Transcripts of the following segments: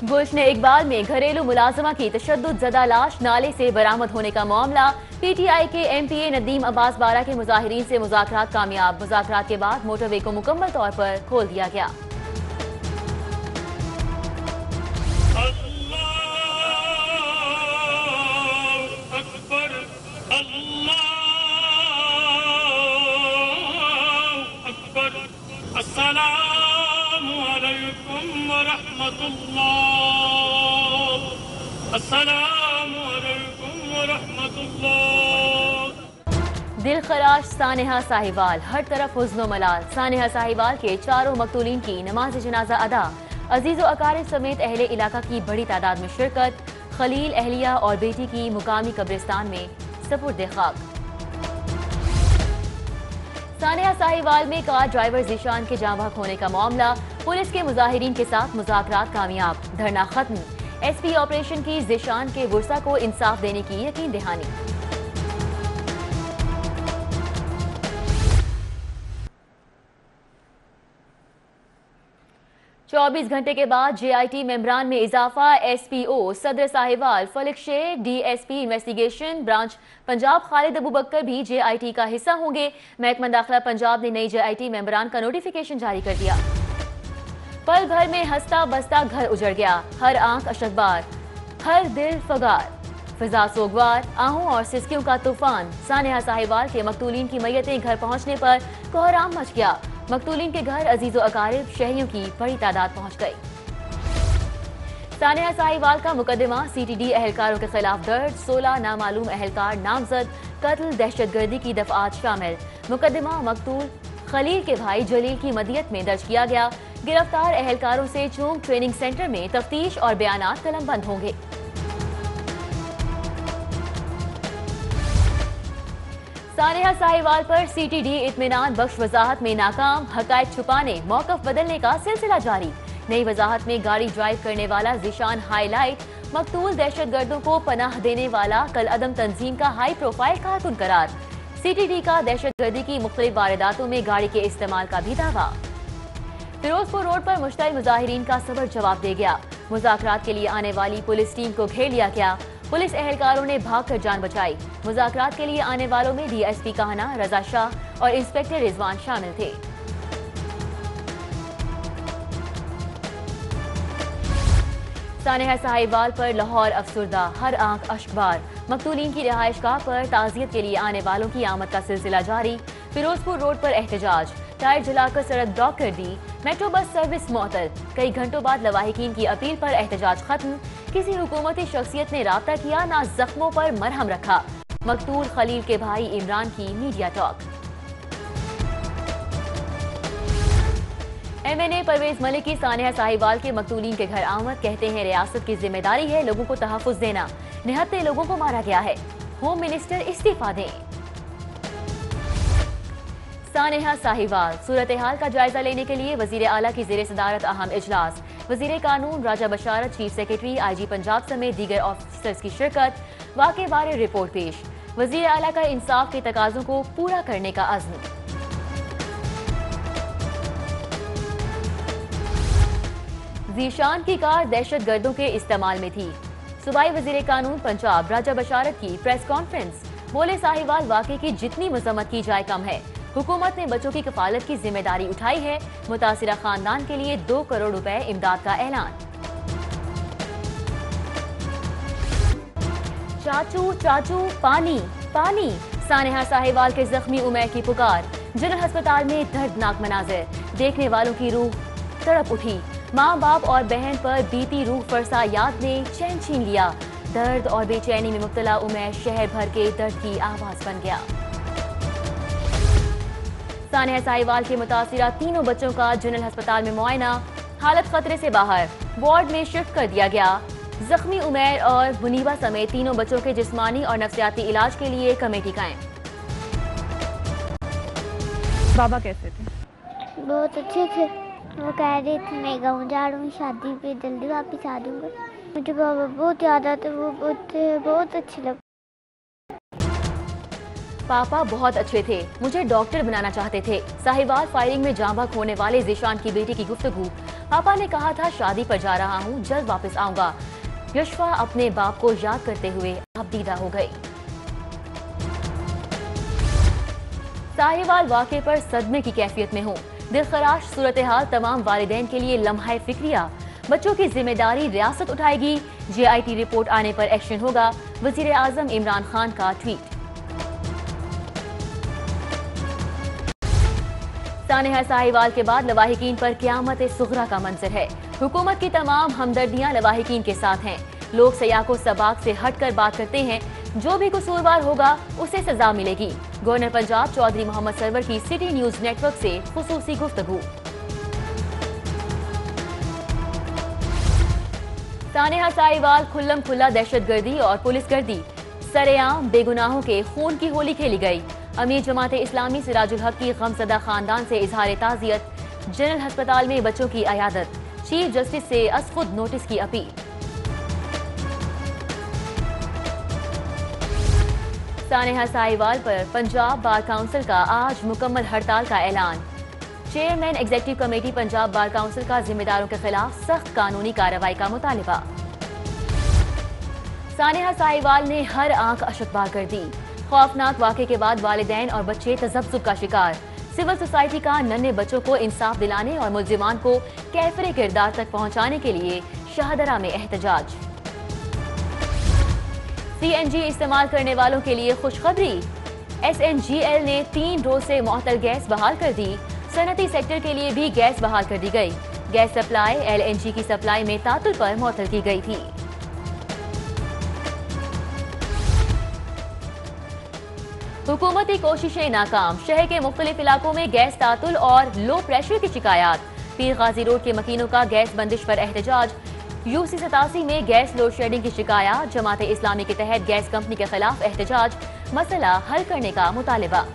गुलशन इकबाल में घरेलू मुलाजमा की तशद्दुद ज़दा लाश नाले से बरामद होने का मामला। पीटीआई के एमपीए नदीम अब्बास बारा के मुजाहिरीन से मुज़ाकरात कामयाब। मुज़ाकरात के बाद मोटरवे को मुकम्मल तौर पर खोल दिया गया। दिल खराश सानेहा साहिवाल, हर तरफ हुज़्न व मलाल। सानेहा साहिवाल के चारों मकतूलीन की नमाज जनाजा अदा। अजीज़ व अकारिब समेत अहले इलाका की बड़ी तादाद में शिरकत। खलील, अहलिया और बेटी की मुकामी कब्रिस्तान में सपुर्द खाक। सानेहा साहिवाल में कार ड्राइवर ज़ीशान के जाँ बहक होने का मामला। पुलिस के मुजाहिरीन के साथ मुज़ाकरात कामयाब, धरना खत्म। एसपी ऑपरेशन की ज़ीशान के गुस्सा को इंसाफ देने की यकीन दहानी। चौबीस घंटे के बाद जेआईटी मेंबरान में इजाफा। एसपीओ सदर Sahiwal Falik Sheikh, DSP investigation branch Punjab Khalid Abubakar भी जेआईटी का हिस्सा होंगे। महकमा दाखिला पंजाब ने नई जेआईटी मेंबरान का नोटिफिकेशन जारी कर दिया। पल भर में हंसता बसता घर उजड़ गया, हर आंख अशकबार, हर दिल फगार, फिजा सोगवार, आहूं और सिसकियों का तूफान। सानेहा साहिवाल के मकतूलीन की मैयतें घर पहुंचने पर कोहराम मच गया। मकतूलीन के घर अजीज़ो अकारिब शहरियों की बड़ी तादाद पहुंच गई। सानेहा साहिवाल का मुकदमा सीटीडी एहलकारों के खिलाफ दर्ज। 16 नामालूम एहलकार नामजद। कत्ल, दहशतगर्दी की दफआत शामिल। मुकदमा मकतूल खलील के भाई जलील की मदियत में दर्ज किया गया। गिरफ्तार एहलकारों से चूंग ट्रेनिंग सेंटर में तफ्तीश और बयानात कलमबंद होंगे। सानेहा साहिवाल पर सीटीडी इत्मीनान बख्श वजाहत में नाकाम। हकायक छुपाने, मौकफ बदलने का सिलसिला जारी। नई वजाहत में गाड़ी ड्राइव करने वाला ज़ीशान हाईलाइट। मकतूल दहशतगर्दों को पनाह देने वाला कल अदम तंजीम का हाई प्रोफाइल कारकुन करार। सीटीडी का दहशतगर्दी की मुख्तलिफ वारदातों में गाड़ी के इस्तेमाल का भी दावा। फिरोजपुर रोड पर मुश्तइल मुजाहिरीन का सबर जवाब दे गया। मुज़ाकरात के लिए आने वाली पुलिस टीम को घेर लिया गया। पुलिस एहलकारों ने भागकर जान बचाई। मुज़ाकरात के लिए आने वालों में डीएसपी काहना, रजा शाह और इंस्पेक्टर रिजवान शामिल थे। सानेहा साहिवाल पर लाहौर अफसुर्दा, हर आंख अश्कबार। मकतूलीन की रिहाइशगाह पर ताज़ियत के लिए आने वालों की आमद का सिलसिला जारी। फिरोजपुर रोड पर एहतजाज, टायर जलाकर सड़क ब्लॉक कर दी। मेट्रो बस सर्विस मुअत्तल। कई घंटों बाद लवाहिकीन की अपील पर एहतजाज खत्म। किसी हुकूमती शख्सियत ने राब्ता किया, ना जख्मों पर मरहम रखा। मकतूल खलील के भाई इमरान की media talk. MNA Pervaiz Malik की सानेहा साहिवाल के मकतूलीन के घर आमद। कहते हैं रियासत की जिम्मेदारी है लोगों को तहफ़्फ़ुज़ देना। निहत्ते लोगों को मारा गया है, होम मिनिस्टर इस्तीफा दें। सानेहा साहिवाल सूरत हाल का जायजा लेने के लिए वजीर आला की ज़ेर सदारत अहम इजलास। वजीर कानून राजा बशारत, चीफ सेक्रेटरी, आईजी पंजाब समेत दीगर ऑफिसर्स की शिरकत। वाक़े बारे रिपोर्ट पेश। वजीर आला का इंसाफ के तकाज़ों को पूरा करने का अज़्म। ज़ीशान की कार दहशत गर्दों के इस्तेमाल में थी। सूबाई वजीर कानून पंजाब राजा बशारत की प्रेस कॉन्फ्रेंस। बोले साहिवाल वाक़े की जितनी मजम्मत की जाए कम है। हुकूमत ने बच्चों की कफालत की जिम्मेदारी उठाई है। मुतासिरा खानदान के लिए 2 करोड़ रुपए इमदाद का ऐलान। चाचू चाचू पानी पानी, सानेहा साहिवाल के जख्मी उमैर की पुकार। जनरल अस्पताल में दर्दनाक मनाजिर, देखने वालों की रूह तड़प उठी। माँ बाप और बहन पर बीती रूह फरसा याद ने चैन छीन लिया। दर्द और बेचैनी में मुब्तला उमैर शहर भर के दर्द की आवाज बन गया। सानेहा साहिवाल के मुतासिरा तीनों बच्चों का जनरल अस्पताल में मुआयना। हालत खतरे से बाहर, वार्ड में शिफ्ट कर दिया गया। जख्मी उमैर और मुनीबा समेत तीनों बच्चों के जिस्मानी और नफ्सियाती इलाज के लिए कमेटी कायम। बाबा कैसे थे? बहुत अच्छे थे। वो कह रहे थे मैं गाँव जा रहा हूँ, शादी पे जल्दी वापस आ जाऊँगा। मुझे बाबा बहुत याद आते, वो बहुत अच्छे लगते। पापा बहुत अच्छे थे, मुझे डॉक्टर बनाना चाहते थे। साहिवाल फायरिंग में जान बहक होने वाले ज़ीशान की बेटी की गुफ्तगू। पापा ने कहा था शादी पर जा रहा हूँ, जल्द वापस आऊंगा। यशफा अपने बाप को याद करते हुए आबदीदा हो गई। साहिवाल वाक़े पर सदमे की कैफियत में हूँ। दिलखराश सूरत हाल तमाम वालिदैन के लिए लम्हा फिक्रिया। बच्चों की जिम्मेदारी रियासत उठाएगी। JIT रिपोर्ट आने पर एक्शन होगा। वज़ीर आज़म इमरान खान का ट्वीट। सानेहा साहिवाल के बाद लवाहिकीन पर क़यामत सुगरा का मंजर है। हुकूमत की तमाम हमदर्दियां लवाहिकीन के साथ हैं। लोग सयाह को सबाक से हटकर बात करते हैं। जो भी कसूरवार होगा उसे सजा मिलेगी। गवर्नर पंजाब चौधरी मोहम्मद सरवर की सिटी न्यूज नेटवर्क से खुसूसी गुफ्तगू। सानेहा साहिवाल खुल्लम खुल्ला दहशतगर्दी और पुलिसगर्दी। सरेआम बेगुनाहों के खून की होली खेली गई। अमीर जमात इस्लामी सिराजुल हक की गमज़दा खानदान से इजहार ताज़ियत। जनरल अस्पताल में बच्चों की अयादत। चीफ जस्टिस से असखुद नोटिस की अपील। सानेहा साहिवाल पर पंजाब बार काउंसिल का आज मुकम्मल हड़ताल का ऐलान। Chairman executive committee Punjab bar council का जिम्मेदारों के खिलाफ सख्त कानूनी कार्रवाई का मुतालिबा। सानेहा साहिवाल ने हर आंख अशकबार कर दी। खौफनाक वाक़े के बाद वालिदैन और बच्चे तज़ब्ज़ुब का शिकार। सिविल सोसाइटी का नन्हे बच्चों को इंसाफ दिलाने और मुल्जिमान को कैफरे किरदार तक पहुंचाने के लिए शाहदरा में एहतजाज। CNG इस्तेमाल करने वालों के लिए खुशखबरी। SNGL ने 3 रोज से मुअत्तल गैस बहाल कर दी। सनती सेक्टर के लिए भी गैस बहाल कर दी गई। गैस सप्लाई LNG की सप्लाई में तातुल पर मुअत्तल की गई थी। हुकूमती कोशिशें नाकाम। शहर के मुख्तलिफ इलाकों में गैस तातुल और लो प्रेशर की शिकायत। पीर गाजी रोड के मकीनों का गैस बंदिश पर एहतजाज। UC 87 में गैस लोड शेडिंग की शिकायत। जमात इस्लामी के तहत गैस कंपनी के खिलाफ एहतजाज। मसला हल करने का मुतालिबा।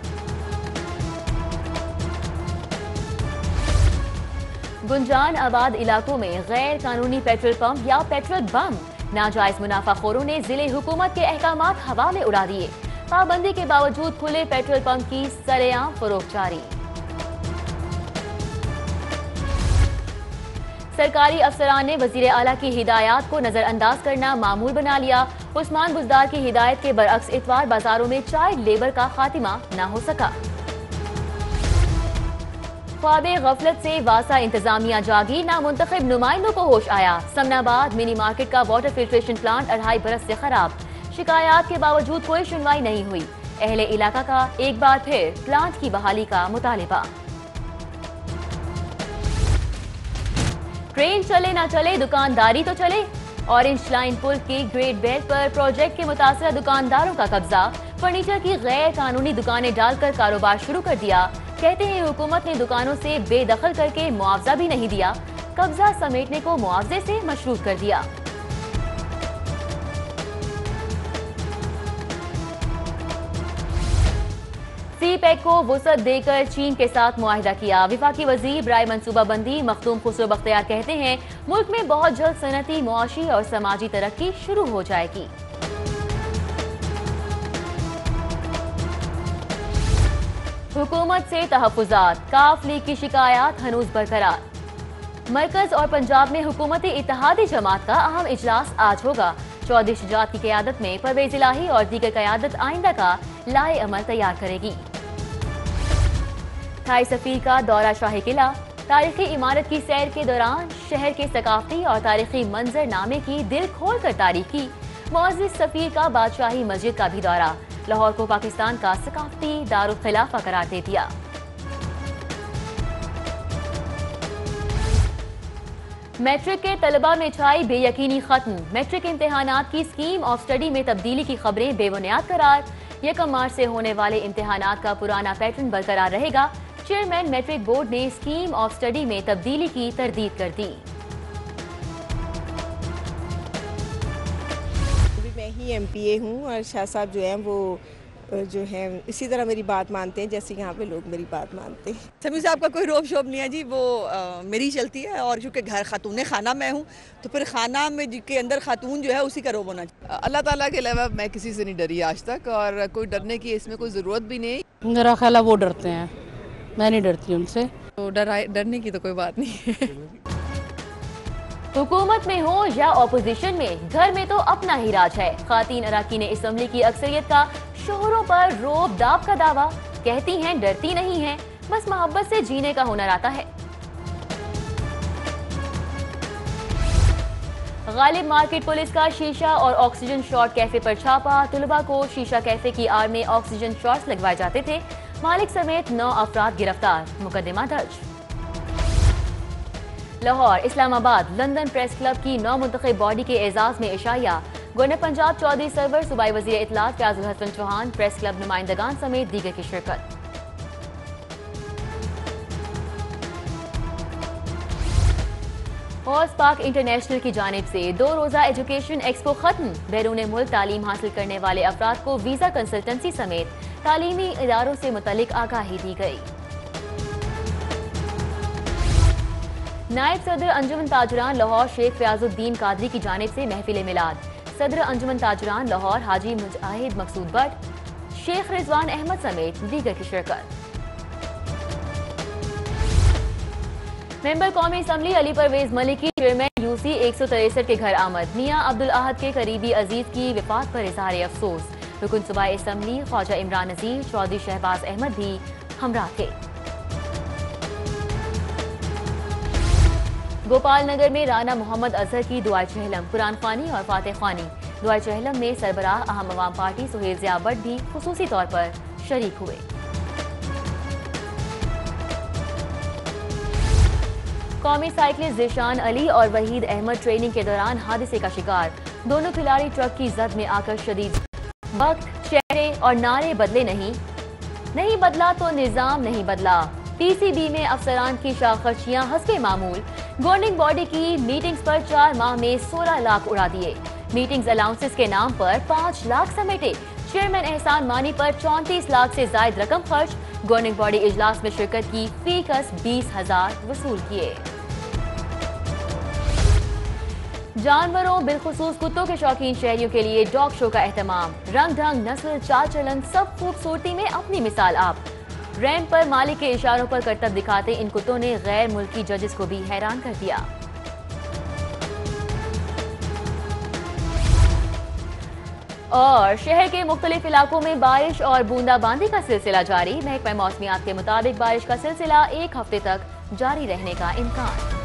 गुंजान आबाद इलाकों में गैर कानूनी पेट्रोल पंप या पेट्रोल बम। नाजायज मुनाफाखोरों ने जिले हुकूमत के अहकामात हवा में उड़ा दिए। पाबंदी के बावजूद खुले पेट्रोल पंप की सरेआम फरोख्त जारी। सरकारी अफसरान ने वजीर आला की हिदायत को नजरअंदाज करना मामूल बना लिया। उस्मान बुजदार की हिदायत के बरअक्स इतवार बाजारों में चाइल्ड लेबर का खात्मा न हो सका। ख्वाबे गफलत से वासा इंतजामिया जागी। नामुंतखब नुमाइंदों को होश आया। समनाबाद मिनी मार्केट का वाटर फिल्ट्रेशन प्लांट 2.5 बरस से खराब। शिकायत के बावजूद कोई सुनवाई नहीं हुई। अहले इलाका का एक बार फिर प्लांट की बहाली का मुतालिबा। ट्रेन चले ना चले, दुकानदारी तो चले। ऑरेंज लाइन पुल की ग्रेट बेल्ट पर प्रोजेक्ट के मुतासरा दुकानदारों का कब्जा। फर्नीचर की गैर कानूनी दुकानें डालकर कारोबार शुरू कर दिया। कहते हैं हुकूमत ने दुकानों से बेदखल करके मुआवजा भी नहीं दिया। कब्जा समेटने को मुआवजे से मशरूत कर दिया। CPEC को वुसअत देकर चीन के साथ मुआहिदा किया। विफाकी वजीर बराए मनसूबाबंदी मखदूम खुसरो बख्तियार कहते हैं मुल्क में बहुत जल्द सनती, मुआशी और समाजी तरक्की शुरू हो जाएगी। हुकूमत से तहफ़्फ़ुज़ात। काफ लीग की शिकायत हनूज बरकरार। मरकज और पंजाब में हुकूमती इत्तेहादी जमात का अहम इजलास आज होगा। चौधरी शुजात की क़यादत में परवेज़ इलाही और दीगर क़यादत आइंदा का लाए अमल तैयार करेगी। थाई सफीर का दौरा शाही किला। तारीखी इमारत की सैर के दौरान शहर के सकाफती और तारीखी मंजरनामे की दिल खोल कर तारीफ की। मुअज़्ज़िज़ सफीर का बादशाही मस्जिद का भी दौरा। लाहौर को पाकिस्तान का सकाफती दारुल खिलाफा करार दे दिया। मैट्रिक के तलबा में छाई बेयकीनी खत्म। मैट्रिक इम्तिहानात की स्कीम ऑफ स्टडी में तब्दीली की खबरें बेबुनियाद करार। 1 मार्च से होने वाले इम्तिहानात का पुराना पैटर्न बरकरार रहेगा। चेयरमैन मैट्रिक बोर्ड ने स्कीम ऑफ स्टडी में तब्दीली की तरदीद कर दी। मैं ही MPA हूँ और शाह साहब जो हैं वो جو ہیں اسی طرح میری بات مانتے ہیں جیسے یہاں پہ لوگ میری بات مانتے ہیں۔ سمیع صاحب کا کوئی روب شوب نہیں ہے جی، وہ میری چلتی ہے، اور چونکہ گھر خاتون خانہ میں ہوں تو پھر خانہ میں کے اندر خاتون جو ہے اسی کا روب ہونا چاہیے۔ اللہ تعالیٰ کے علاوہ میں کسی سے نہیں ڈری آج تک، اور کوئی ڈرنے کی اس میں کوئی ضرورت بھی نہیں۔ میرا خیال ہے وہ ڈرتے ہیں، میں نہیں ڈرتی ان سے۔ تو ڈرنے کی تو کوئی بات نہیں ہے۔ حکومت میں ہو یا اپوزیشن میں، گھر میں تو اپنا ہی راج ہے۔ خواتین اراکین اسمبلی کی اکثریت کا شوہروں پر روب داب کا دعویٰ، کہتی ہیں ڈرتی نہیں ہیں، بس محبت سے جینے کا ہنر آتا ہے۔ غالب مارکیٹ پولیس کا شیشہ اور آکسیجن شاٹ کیفے پر چھاپا، طلباء کو شیشہ کیفے کی آڑ میں آکسیجن شاٹس لگوائے جاتے تھے، مالک سمیت 9 افراد گرفتار، مقدمہ درج۔ لاہور، اسلام آباد، لندن پریس کلب کی نو منتخب باڈی کے اعزاز میں عشائیہ، گورنر پنجاب چودھری سرور، صوبائی وزیر اطلاعات فیاض الحسن چوہان، پریس کلب نمائندگان سمیت دیگر کی شرکت۔ حوض پاک انٹرنیشنل کی جانب سے 2 روزہ ایجوکیشن ایکسپو ختم، بیرون ملک تعلیم حاصل کرنے والے افراد کو ویزا کنسلٹنسی سمیت تعلیمی اداروں سے متعلق آگاہی دی گئی۔ نائب صدر انجمن تاجران لاہور شیخ فیاض الدین قادری کی جانب سے محفل میلاد، صدر انجمن تاجران لاہور حاجی مجاہد مقصود بٹ، شیخ رضوان احمد سمیت دیگر کی شرکت۔ ممبر قومی اسمبلی علی پرویز ملکی چیئرمین یو سی 163 کے گھر آمد، میاں عبدالاحد کے قریبی عزیز کی وفات پر اظہار افسوس، رکن صوبائی اسمبلی خواجہ عمران نذیر چودھری شہباز احمد بھی ہمراہ تھے۔ گوپال نگر میں رانا محمد اظہر کی دعائے چہلم، قرآن خوانی اور فاتح خوانی، دعائے چہلم میں سربراہ اہم عوام پارٹی سہیل ضیاء بٹ بھی خصوصی طور پر شریک ہوئے۔ قومی سائیکلسٹ ذیشان علی اور وحید احمد ٹریننگ کے دوران حادثے کا شکار، دونوں کھلاڑی ٹرک کی زد میں آ کر شدید، وقت، چہرے اور نعرے بدلے نہیں بدلا تو نظام نہیں بدلا، پی سی بی میں افسران کی شاخ خرچیاں حسب معمول، گورننگ باڈی کی میٹنگز پر 4 ماہ میں 16 لاکھ اڑا دیے، میٹنگز الاؤنسز کے نام پر 5 لاکھ سمیٹے، چیئرمین احسان مانی پر 34 لاکھ سے زائد رقم خرچ، گورننگ باڈی اجلاس میں شرکت کی فی کس 20,000 وصول کیے۔ جانوروں بالخصوص کتوں کے شوقین شہریوں کے لیے ڈاگ شو کا اہتمام، رنگ ڈھنگ، نسل، چال چلن، سب خوبصورتی میں اپنی مثال آپ، ریمپ پر مالک کے اشاروں پر کرتب دکھاتے ان کتوں نے غیر ملکی ججز کو بھی حیران کر دیا۔ اور شہر کے مختلف علاقوں میں بارش اور بوندا باندی کا سلسلہ جاری، محکمہ موسمیات کے مطابق بارش کا سلسلہ 1 ہفتے تک جاری رہنے کا امکان۔